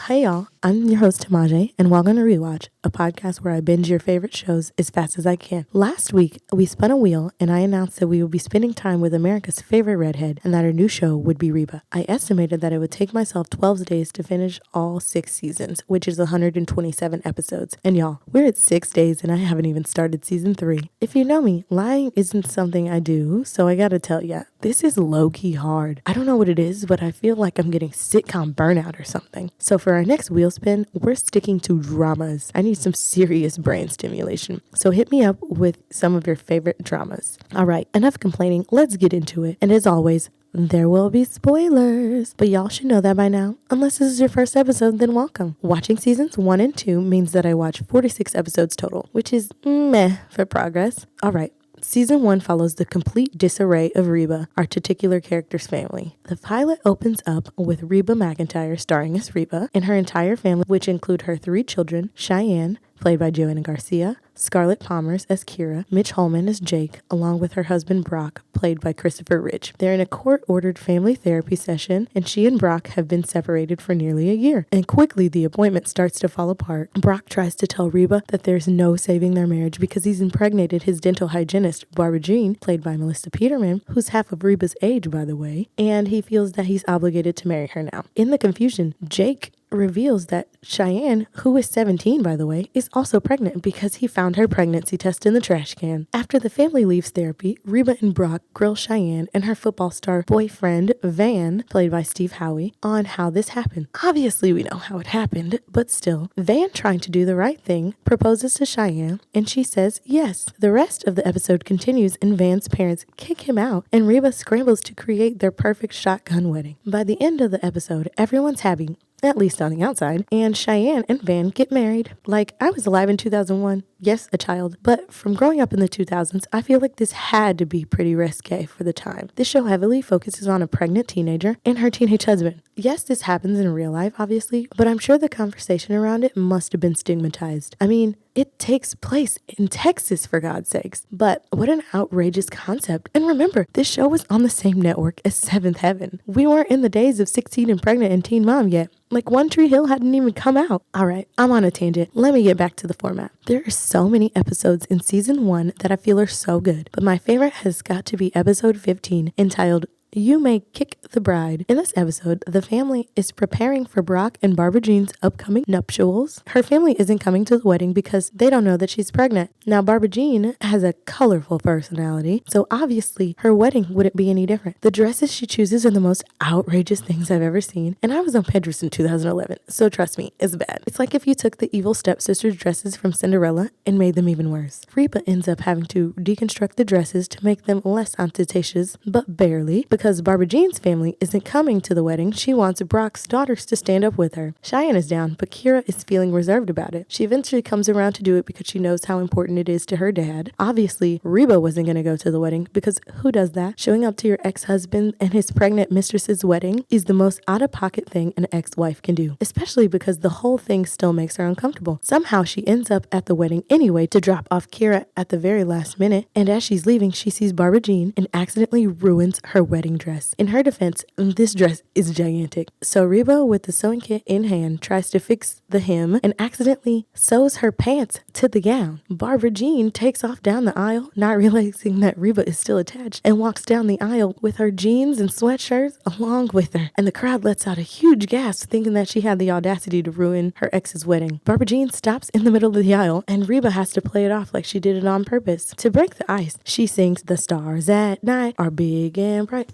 Hey y'all, I'm your host Tamaje, and welcome to Rewatch, a podcast where I binge your favorite shows as fast as I can. Last week, we spun a wheel, and I announced that we would be spending time with America's favorite redhead, and that her new show would be Reba. I estimated that it would take myself 12 days to finish all 6 seasons, which is 127 episodes. And y'all, we're at 6 days, and I haven't even started season 3. If you know me, lying isn't something I do, so I gotta tell ya, this is low-key hard. I don't know what it is, but I feel like I'm getting sitcom burnout or something. So for our next wheel spin, we're sticking to dramas. I need some serious brain stimulation. So hit me up with some of your favorite dramas. All right, enough complaining. Let's get into it. And as always, there will be spoilers, but y'all should know that by now. Unless this is your first episode, then welcome. Watching seasons 1 and 2 means that I watch 46 episodes total, which is meh for progress. All right. Season 1 follows the complete disarray of Reba, our titular character's family. The pilot opens up with Reba McEntire starring as Reba and her entire family, which include her 3 children, Cheyenne, played by Joanna Garcia, Scarlett Palmers as Kira, Mitch Holman as Jake, along with her husband Brock, played by Christopher Rich. They're in a court-ordered family therapy session, and she and Brock have been separated for nearly a year. And quickly, the appointment starts to fall apart. Brock tries to tell Reba that there's no saving their marriage because he's impregnated his dental hygienist, Barbara Jean, played by Melissa Peterman, who's half of Reba's age, by the way, and he feels that he's obligated to marry her now. In the confusion, Jake reveals that Cheyenne, who is 17 by the way, is also pregnant because he found her pregnancy test in the trash can. After the family leaves therapy, Reba and Brock grill Cheyenne and her football star boyfriend, Van, played by Steve Howey, on how this happened. Obviously we know how it happened, but still, Van, trying to do the right thing, proposes to Cheyenne and she says yes. The rest of the episode continues and Van's parents kick him out and Reba scrambles to create their perfect shotgun wedding. By the end of the episode, everyone's happy, at least on the outside, and Cheyenne and Van get married. Like, I was alive in 2001, yes, a child, but from growing up in the 2000s, I feel like this had to be pretty risque for the time. This show heavily focuses on a pregnant teenager and her teenage husband. Yes, this happens in real life, obviously, but I'm sure the conversation around it must have been stigmatized. I mean, it takes place in Texas, for God's sakes. But what an outrageous concept. And remember, this show was on the same network as Seventh Heaven. We weren't in the days of 16 and Pregnant and Teen Mom yet. Like, One Tree Hill hadn't even come out. All right, I'm on a tangent. Let me get back to the format. There are so many episodes in season 1 that I feel are so good, but my favorite has got to be episode 15, entitled You May Kick the Bride. In this episode, the family is preparing for Brock and Barbara Jean's upcoming nuptials. Her family isn't coming to the wedding because they don't know that she's pregnant. Now, Barbara Jean has a colorful personality, so obviously her wedding wouldn't be any different. The dresses she chooses are the most outrageous things I've ever seen, and I was on Pinterest in 2011, so trust me, it's bad. It's like if you took the evil stepsister's dresses from Cinderella and made them even worse. Reba ends up having to deconstruct the dresses to make them less ostentatious, but barely, because Barbara Jean's family isn't coming to the wedding. She wants Brock's daughters to stand up with her. Cheyenne is down, but Kira is feeling reserved about it. She eventually comes around to do it because she knows how important it is to her dad. Obviously, Reba wasn't going to go to the wedding because who does that? Showing up to your ex-husband and his pregnant mistress's wedding is the most out-of-pocket thing an ex-wife can do, especially because the whole thing still makes her uncomfortable. Somehow she ends up at the wedding anyway to drop off Kira at the very last minute, and as she's leaving, she sees Barbara Jean and accidentally ruins her wedding dress. In her defense, this dress is gigantic. So Reba, with the sewing kit in hand, tries to fix the hem and accidentally sews her pants to the gown. Barbara Jean takes off down the aisle, not realizing that Reba is still attached, and walks down the aisle with her jeans and sweatshirts along with her. And the crowd lets out a huge gasp, thinking that she had the audacity to ruin her ex's wedding. Barbara Jean stops in the middle of the aisle, and Reba has to play it off like she did it on purpose. To break the ice, she sings "The Stars at Night Are Big and Bright,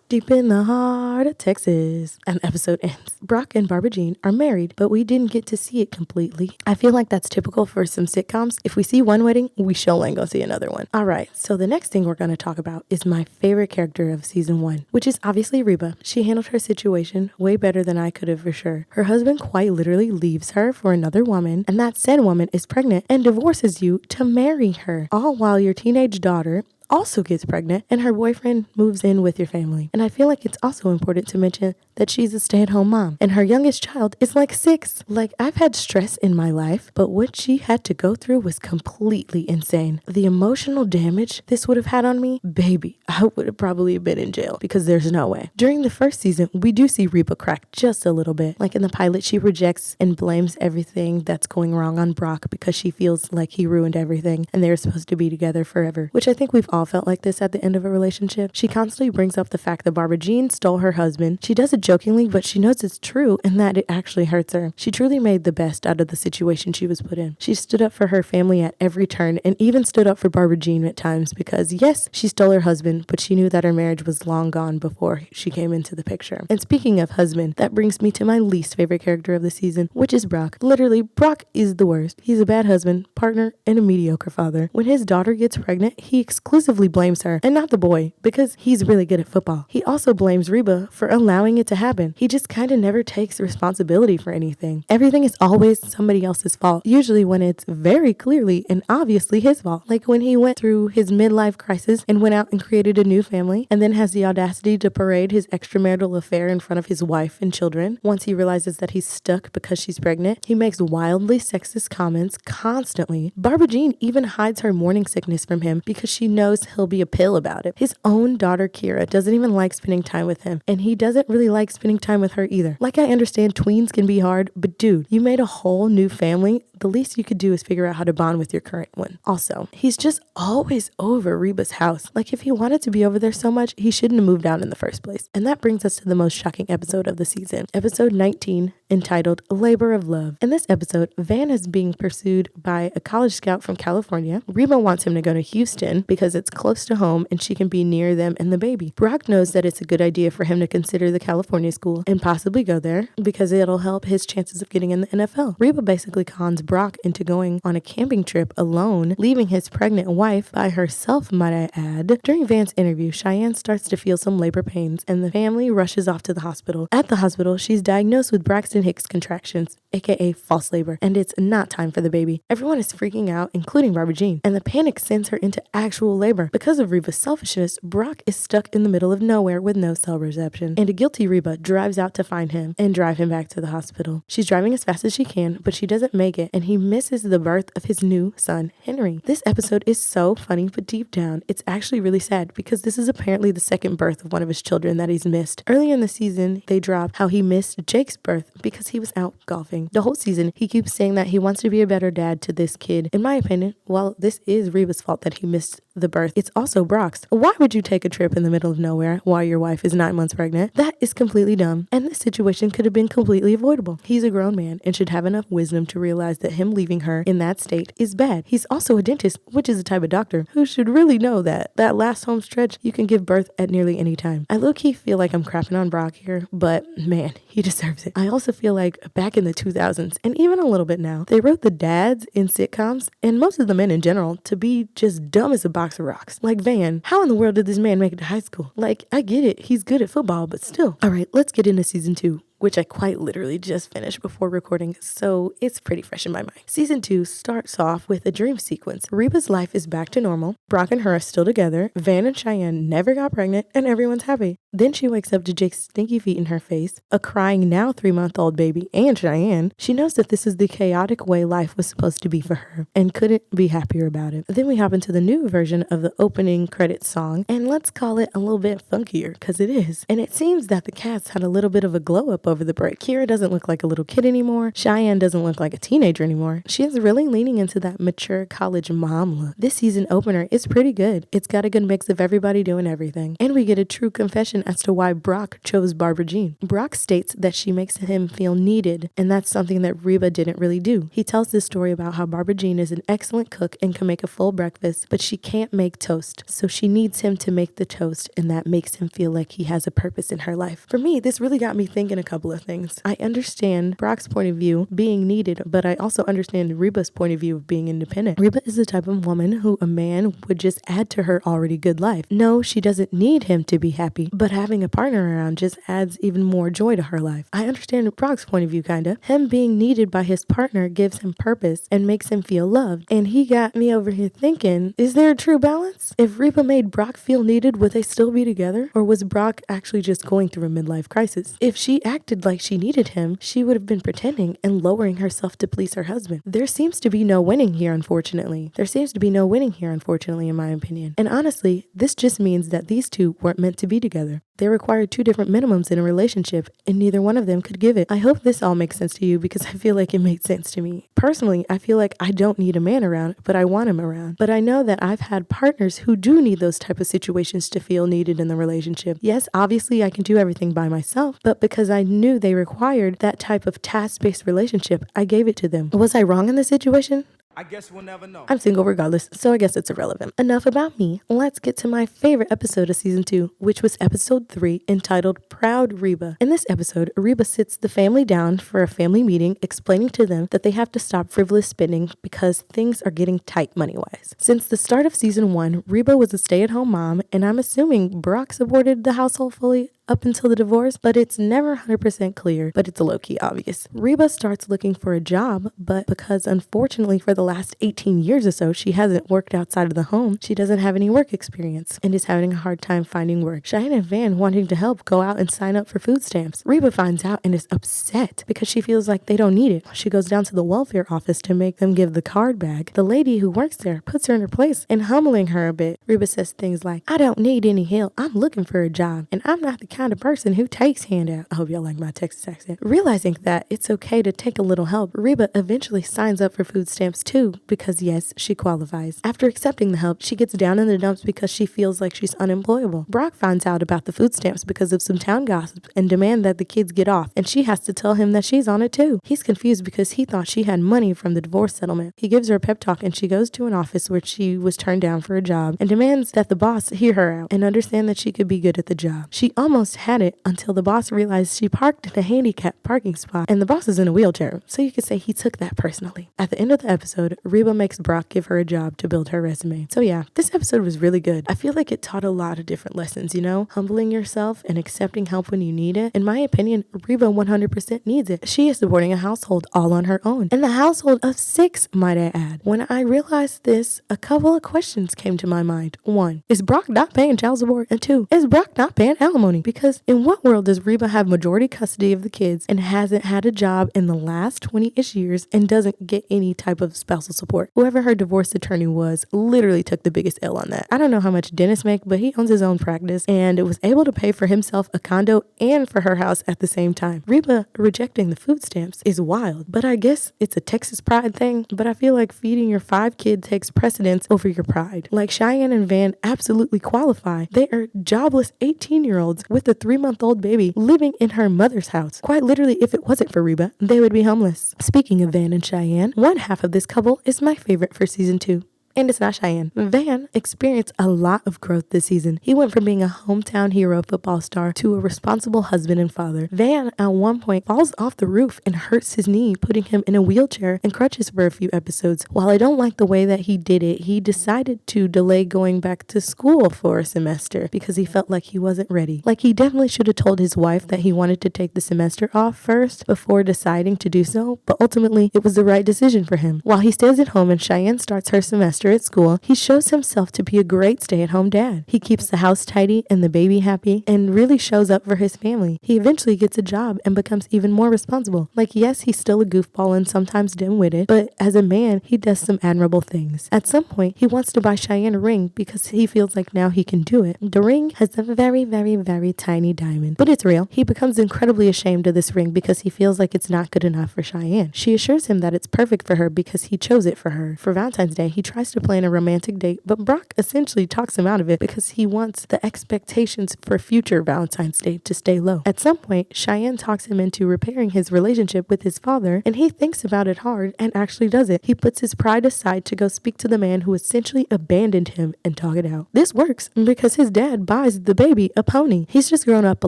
deep in the heart of Texas," and the episode ends. Brock and Barbara Jean are married, but we didn't get to see it completely. I feel like that's typical for some sitcoms. If we see one wedding, we sure ain't gonna see another one. All right, so the next thing we're gonna talk about is my favorite character of season 1, which is obviously Reba. She handled her situation way better than I could have for sure. Her husband quite literally leaves her for another woman, and that said woman is pregnant and divorces you to marry her, all while your teenage daughter also gets pregnant and her boyfriend moves in with your family. And I feel like it's also important to mention that she's a stay-at-home mom and her youngest child is like 6. Like, I've had stress in my life, but what she had to go through was completely insane. The emotional damage this would have had on me, baby, I would have probably been in jail because there's no way. During the first season, we do see Reba crack just a little bit. Like in the pilot, she rejects and blames everything that's going wrong on Brock because she feels like he ruined everything and they're supposed to be together forever, which I think we've all felt like this at the end of a relationship. She constantly brings up the fact that Barbara Jean stole her husband. She does it jokingly, but she knows it's true and that it actually hurts her. She truly made the best out of the situation she was put in. She stood up for her family at every turn and even stood up for Barbara Jean at times because yes, she stole her husband, but she knew that her marriage was long gone before she came into the picture. And speaking of husband, that brings me to my least favorite character of the season, which is Brock. Literally, Brock is the worst. He's a bad husband, partner, and a mediocre father. When his daughter gets pregnant, he exclusively blames her and not the boy because he's really good at football. He also blames Reba for allowing it to happen. He just kind of never takes responsibility for anything. Everything is always somebody else's fault, usually when it's very clearly and obviously his fault. Like when he went through his midlife crisis and went out and created a new family and then has the audacity to parade his extramarital affair in front of his wife and children. Once he realizes that he's stuck because she's pregnant, he makes wildly sexist comments constantly. Barbara Jean even hides her morning sickness from him because she knows he'll be a pill about it. His own daughter Kira doesn't even like spending time with him, and he doesn't really like spending time with her either. Like, I understand tweens can be hard, but dude, you made a whole new family. The least you could do is figure out how to bond with your current one. Also, he's just always over Reba's house. Like, if he wanted to be over there so much, he shouldn't have moved out in the first place. And that brings us to the most shocking episode of the season. Episode 19, entitled Labor of Love. In this episode, Van is being pursued by a college scout from California. Reba wants him to go to Houston because it's close to home and she can be near them and the baby. Brock knows that it's a good idea for him to consider the California school and possibly go there because it'll help his chances of getting in the NFL. Reba basically cons Brock into going on a camping trip alone, leaving his pregnant wife by herself, might I add. During Van's interview, Cheyenne starts to feel some labor pains and the family rushes off to the hospital. At the hospital, she's diagnosed with Braxton Hicks contractions, aka false labor, and it's not time for the baby. Everyone is freaking out, including Barbara Jean, and the panic sends her into actual labor. Because of Reba's selfishness, Brock is stuck in the middle of nowhere with no cell reception, and a guilty Reba drives out to find him and drive him back to the hospital. She's driving as fast as she can, but she doesn't make it, and he misses the birth of his new son, Henry. This episode is so funny, but deep down, it's actually really sad because this is apparently the second birth of one of his children that he's missed. Earlier in the season, they dropped how he missed Jake's birth because he was out golfing. The whole season, he keeps saying that he wants to be a better dad to this kid. In my opinion, while this is Reba's fault that he missed the birth, it's also Brock's. Why would you take a trip in the middle of nowhere while your wife is 9 months pregnant? That is completely dumb, and this situation could have been completely avoidable. He's a grown man and should have enough wisdom to realize that him leaving her in that state is bad. He's also a dentist, which is the type of doctor who should really know that last home stretch, you can give birth at nearly any time. I low-key feel like I'm crapping on Brock here, but man, he deserves it. I also feel like back in the 2000s, and even a little bit now, they wrote the dads in sitcoms, and most of the men in general, to be just dumb as a box of rocks. Like Van, how in the world did this man make it to high school? Like, I get it, he's good at football, but still. All right, let's get into season 2. Which I quite literally just finished before recording, so it's pretty fresh in my mind. Season 2 starts off with a dream sequence. Reba's life is back to normal, Brock and her are still together, Van and Cheyenne never got pregnant, and everyone's happy. Then she wakes up to Jake's stinky feet in her face, a crying now 3-month-old baby, and Cheyenne. She knows that this is the chaotic way life was supposed to be for her, and couldn't be happier about it. Then we hop into the new version of the opening credits song, and let's call it a little bit funkier, because it is. And it seems that the cast had a little bit of a glow up over the break. Kira doesn't look like a little kid anymore. Cheyenne doesn't look like a teenager anymore. She is really leaning into that mature college mom look. This season opener is pretty good. It's got a good mix of everybody doing everything. And we get a true confession as to why Brock chose Barbara Jean. Brock states that she makes him feel needed, and that's something that Reba didn't really do. He tells this story about how Barbara Jean is an excellent cook and can make a full breakfast, but she can't make toast. So she needs him to make the toast, and that makes him feel like he has a purpose in her life. For me, this really got me thinking a couple couple of things. I understand Brock's point of view being needed, but I also understand Reba's point of view of being independent. Reba is the type of woman who a man would just add to her already good life. No, she doesn't need him to be happy, but having a partner around just adds even more joy to her life. I understand Brock's point of view, kinda. Him being needed by his partner gives him purpose and makes him feel loved. And he got me over here thinking, is there a true balance? If Reba made Brock feel needed, would they still be together? Or was Brock actually just going through a midlife crisis? If she acted like she needed him, she would have been pretending and lowering herself to please her husband. There seems to be no winning here, unfortunately. In my opinion. And honestly, this just means that these two weren't meant to be together. They required two different minimums in a relationship, and neither one of them could give it. I hope this all makes sense to you because I feel like it made sense to me. Personally, I feel like I don't need a man around, but I want him around. But I know that I've had partners who do need those type of situations to feel needed in the relationship. Yes, obviously I can do everything by myself, but because I knew they required that type of task-based relationship, I gave it to them. Was I wrong in this situation? I guess we'll never know. I'm single regardless, so I guess it's irrelevant. Enough about me. Let's get to my favorite episode of season 2, which was episode 3, entitled Proud Reba. In this episode, Reba sits the family down for a family meeting, explaining to them that they have to stop frivolous spending because things are getting tight money-wise. Since the start of season 1, Reba was a stay-at-home mom, and I'm assuming Brock supported the household fully up until the divorce, but it's never 100% clear, but it's low-key obvious. Reba starts looking for a job, but because unfortunately for the last 18 years or so, she hasn't worked outside of the home, she doesn't have any work experience and is having a hard time finding work. Cheyenne and Van, wanting to help, go out and sign up for food stamps. Reba finds out and is upset because she feels like they don't need it. She goes down to the welfare office to make them give the card back. The lady who works there puts her in her place and humbling her a bit. Reba says things like, I don't need any help. I'm looking for a job and I'm not the kind of person who takes handout. I hope y'all like my Texas accent. Realizing that it's okay to take a little help, Reba eventually signs up for food stamps too because yes, she qualifies. After accepting the help, she gets down in the dumps because she feels like she's unemployable. Brock finds out about the food stamps because of some town gossip and demand that the kids get off, and she has to tell him that she's on it too. He's confused because he thought she had money from the divorce settlement. He gives her a pep talk and she goes to an office where she was turned down for a job and demands that the boss hear her out and understand that she could be good at the job. She almost had it until the boss realized she parked in a handicapped parking spot and the boss is in a wheelchair, so you could say he took that personally. At the end of the episode, Reba makes Brock give her a job to build her resume. So yeah, this episode was really good. I feel like it taught a lot of different lessons, you know? Humbling yourself and accepting help when you need it. In my opinion, Reba 100% needs it. She is supporting a household all on her own. And the household of 6, might I add. When I realized this, a couple of questions came to my mind. 1, is Brock not paying child support? And 2, is Brock not paying alimony? Because in what world does Reba have majority custody of the kids and hasn't had a job in the last 20-ish years and doesn't get any type of spousal support? Whoever her divorce attorney was literally took the biggest L on that. I don't know how much Dennis makes, but he owns his own practice and was able to pay for himself a condo and for her house at the same time. Reba rejecting the food stamps is wild, but I guess it's a Texas pride thing, but I feel like feeding your 5 kids takes precedence over your pride. Like Cheyenne and Van absolutely qualify. They are jobless 18-year-olds with a 3-month-old baby living in her mother's house. Quite literally, if it wasn't for Reba, they would be homeless. Speaking of Van and Cheyenne, one half of this couple is my favorite for season 2. And it's not Cheyenne. Van experienced a lot of growth this season. He went from being a hometown hero football star to a responsible husband and father. Van, at one point, falls off the roof and hurts his knee, putting him in a wheelchair and crutches for a few episodes. While I don't like the way that he did it, he decided to delay going back to school for a semester because he felt like he wasn't ready. Like, he definitely should have told his wife that he wanted to take the semester off first before deciding to do so, but ultimately, it was the right decision for him. While he stays at home and Cheyenne starts her semester at school, he shows himself to be a great stay-at-home dad. He keeps the house tidy and the baby happy and really shows up for his family. He eventually gets a job and becomes even more responsible. Like, yes, he's still a goofball and sometimes dim-witted, but as a man, he does some admirable things. At some point, he wants to buy Cheyenne a ring because he feels like now he can do it. The ring has a very, very, very tiny diamond, but it's real. He becomes incredibly ashamed of this ring because he feels like it's not good enough for Cheyenne. She assures him that it's perfect for her because he chose it for her. For Valentine's Day, he tries tries to plan a romantic date, but Brock essentially talks him out of it because he wants the expectations for future Valentine's Day to stay low. At some point, Cheyenne talks him into repairing his relationship with his father, and he thinks about it hard and actually does it. He puts his pride aside to go speak to the man who essentially abandoned him and talk it out. This works because his dad buys the baby a pony. He's just grown up a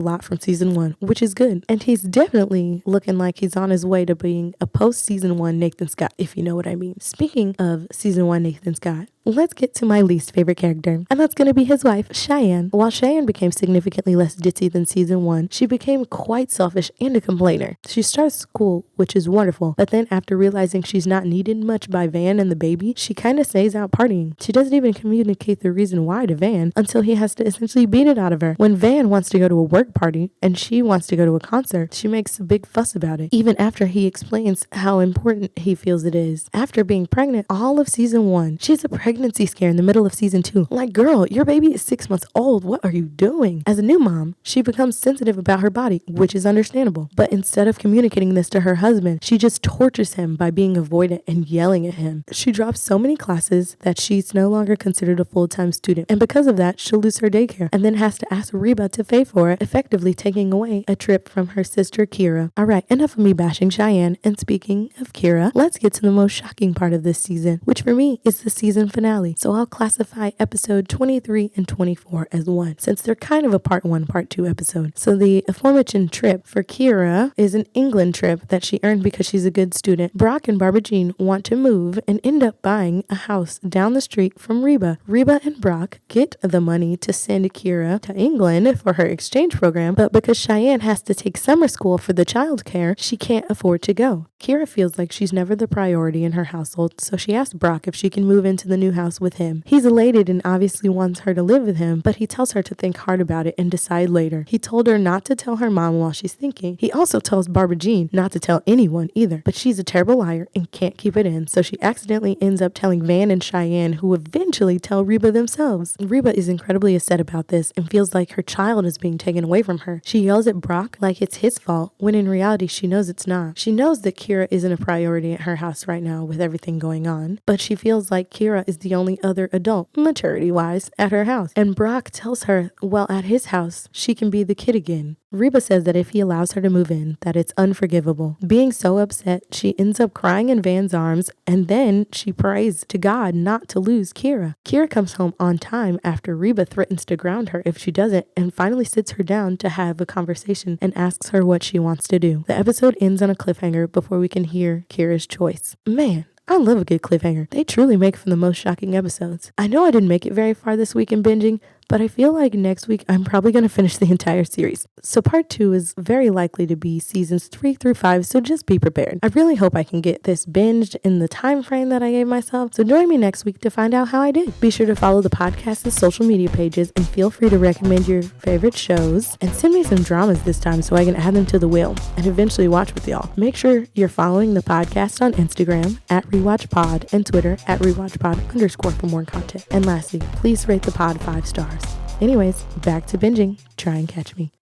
lot from season 1, which is good. And he's definitely looking like he's on his way to being a post-season 1 Nathan Scott, if you know what I mean. Speaking of season 1 Nathan Scott, let's get to my least favorite character, and that's going to be his wife, Cheyenne. While Cheyenne became significantly less ditzy than season 1, she became quite selfish and a complainer. She starts school, which is wonderful, but then after realizing she's not needed much by Van and the baby, she kind of stays out partying. She doesn't even communicate the reason why to Van until he has to essentially beat it out of her. When Van wants to go to a work party and she wants to go to a concert, she makes a big fuss about it, even after he explains how important he feels it is. After being pregnant all of season 1, she's a pregnancy scare in the middle of season 2. Like, girl, your baby is 6 months old. What are you doing? As a new mom, she becomes sensitive about her body, which is understandable. But instead of communicating this to her husband, she just tortures him by being avoidant and yelling at him. She drops so many classes that she's no longer considered a full-time student. And because of that, she'll lose her daycare and then has to ask Reba to pay for it, effectively taking away a trip from her sister Kira. All right, enough of me bashing Cheyenne. And speaking of Kira, let's get to the most shocking part of this season, which for me is the season finale. So I'll classify episode 23 and 24 as one, since they're kind of a part 1, part 2 episode. So the aforementioned trip for Kira is an England trip that she earned because she's a good student. Brock and Barbara Jean want to move and end up buying a house down the street from Reba. Reba and Brock get the money to send Kira to England for her exchange program, but because Cheyenne has to take summer school for the childcare, she can't afford to go. Kira feels like she's never the priority in her household, so she asks Brock if she can move into the new house with him. He's elated and obviously wants her to live with him, but he tells her to think hard about it and decide later. He told her not to tell her mom while she's thinking. He also tells Barbara Jean not to tell anyone either, but she's a terrible liar and can't keep it in, so she accidentally ends up telling Van and Cheyenne, who eventually tell Reba themselves. Reba is incredibly upset about this and feels like her child is being taken away from her. She yells at Brock like it's his fault, when in reality she knows it's not. She knows that Kira isn't a priority at her house right now with everything going on, but she feels like Kira is the only other adult, maturity-wise, at her house. And Brock tells her, well, at his house, she can be the kid again. Reba says that if he allows her to move in, that it's unforgivable. Being so upset, she ends up crying in Van's arms, and then she prays to God not to lose Kira. Kira comes home on time after Reba threatens to ground her if she doesn't, and finally sits her down to have a conversation and asks her what she wants to do. The episode ends on a cliffhanger before we can hear Kira's choice. Man, I love a good cliffhanger. They truly make for the most shocking episodes. I know I didn't make it very far this week in binging, but I feel like next week I'm probably going to finish the entire series. So part 2 is very likely to be seasons 3 through 5, so just be prepared. I really hope I can get this binged in the time frame that I gave myself, so join me next week to find out how I did. Be sure to follow the podcast's social media pages and feel free to recommend your favorite shows and send me some dramas this time so I can add them to the wheel and eventually watch with y'all. Make sure you're following the podcast on Instagram at RewatchPod and Twitter at RewatchPod_ for more content. And lastly, please rate the pod 5 stars. Anyways, back to binging. Try and catch me.